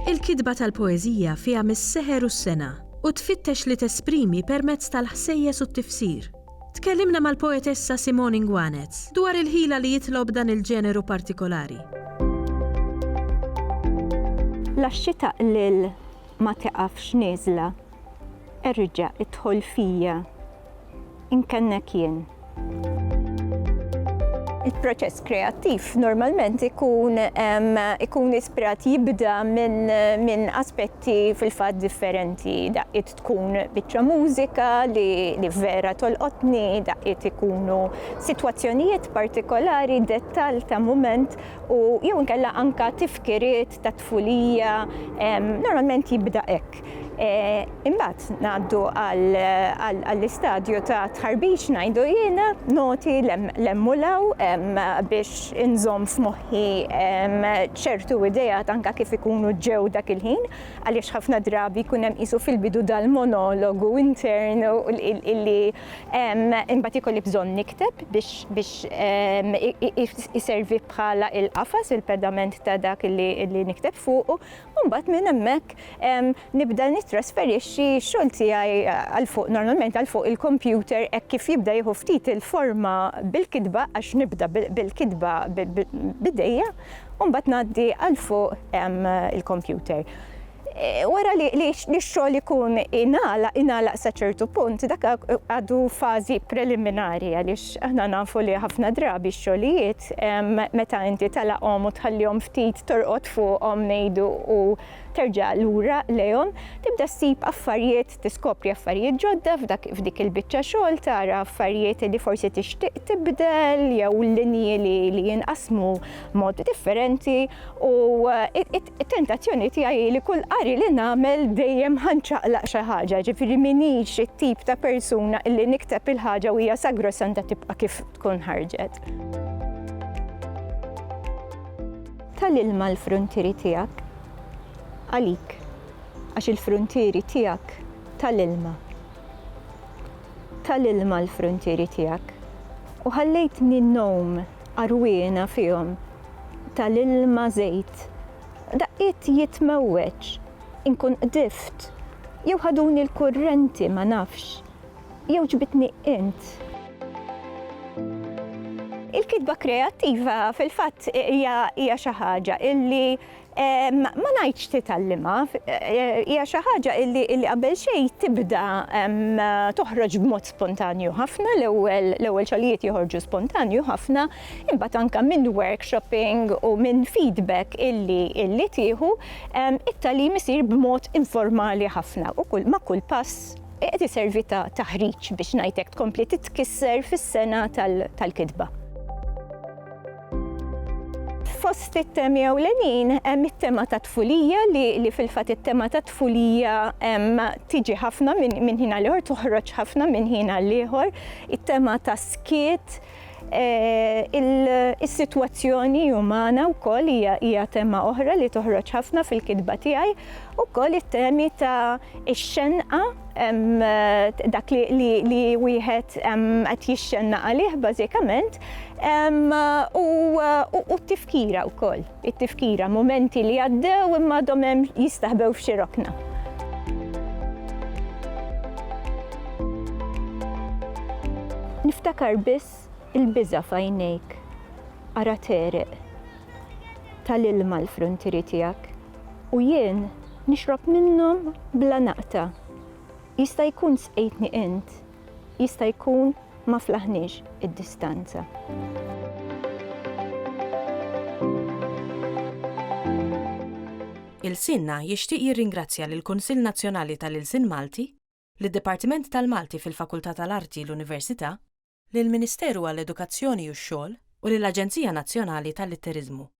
Il-kitba tal-poeżija fiha mis-seħer u s-sena u tfittex li tesprimi permezz tal-ħsejjes u t-tifsir. Tkellimna mal-poetessa Simone Ngwanez dwar il-ħila li jitlob dan il-ġeneru partikolari. Laxxi taqlil ma teqafx nieżla, erġa' idħol fija, inkennek jien. Il-proċess kreattiv normalment ikun ispirat jibda minn aspetti fil-fatt differenti. Daqqiet tkun biċċa mużika li vera tolqotni, daqqiet ikunu sitwazzjonijiet partikolari, dettall ta' mument u jew inkella anka tifkiriet ta' tfulija, normalment jibda hekk. Imbagħad ngħaddu għall-istadju ta' tħarbix ngħidu jiena noti l-emmulaw biex inżomm f'moħħi ċertu idejat anke kif ikunu ġew dak il-ħin għaliex ħafna drabi jkun hemm qisu fil-bidu dal-monologu intern illi imbagħad ikolli bżonn nikteb biex iservi bħala il-qafas, il-pedament ta' dak illi nikteb fuqu, u mbagħad minn hemmhekk nibda trasferixxi x-xogħol tiegħi għal fuq normalment għal fuq il-computer hekk kif jibda jieħu ftit il-forma bil-kitba għax nibda bil-kitba bidejja u mbagħad ngħaddi għal fuq il-computer. Wara li x-xogħol ikun ingħalaq sa ċertu punt dak għadu fażi preliminari għaliex aħna nafu li ħafna drabi x-xogħlijiet meta inti talaqhom u tħallihom ftit torqod fuqhom ngħidu u terġa' lura lejhom, tibda ssib affarijiet, tiskopri affarijiet ġodda f'dik il-biċċa xogħol tara affarijiet li forsi tixtieq tibdel jew linji li jinqasmu mod differenti u it-tentazzjoni tiegħi li kull qari li nagħmel dejjem ħanċaqlaq xi ħaġa, ġifieri m'iniex it-tip ta' persuna illi nikteb il-ħaġa u hija sagrosanta tibqa' kif tkun ħarġet. Tal-ilma l-fruntieri tiegħek għalik, għax il-fruntieri tiegħek tal-ilma. Tal-ilma l-fruntieri tiegħek. U ħallejtni n-nawm arwiena fihom tal-ilma żejt. Daqqiet jitmewweġ, inkun qdift, jew ħaduni l-kurrenti ma nafx, jew ġbitni int. Il-kitba kreattiva fil-fatt hija xi ħaġa illi ma ngħidx titgħallimha, hija xi ħaġa illi qabel xejn tibda toħroġ b'mod spontanju ħafna, l-ewwel xogħlijiet joħorġu spontanju ħafna, imbagħad anke minn workshopping u minn feedback illi tieħu it-tagħlim isir b'mod informali ħafna u ma' kull pass qed iservi ta' taħriġ biex ngħidlek tkompli titkisser fis-sena tal-kitba. Fost it-temi ewlenin hemm it-tema ta' tfulija li fil-fatt it-tema ta' tfulija tiġi ħafna minn ħin għal ieħor, toħroġ ħafna minn ħin għal ieħor, it-tema ta' skiet, is-sitwazzjoni umana wkoll hija tema oħra li toħroġ ħafna fil-kitba tiegħi, ukoll it-temi ta' ix-xenqa dak li wieħed qed jixxenna għalih bażikament u t-tifkira wkoll. It-tifkira, momenti li għaddew imma għadhom hemm jistaħbew f'xi rokna. Niftakar biss il-biża' f'għajnejk, ara tereq tal-ilma l-fruntieri tiegħek u jien nixrob minnhom bla naqta. Jista' jkun sqejtni int, jista' jkun ma flaħniex id-distanza. Il-Sinna jixtieq jirringrazzja lill-Kunsill Nazzjonali tal-Ilsien Malti, lid-Dipartiment tal-Malti fil-Fakultà tal-Arti l-Università, lill-Ministeru għall-Edukazzjoni u x-Xogħol u lill-Aġenzija Nazzjonali tal-Litteriżmu.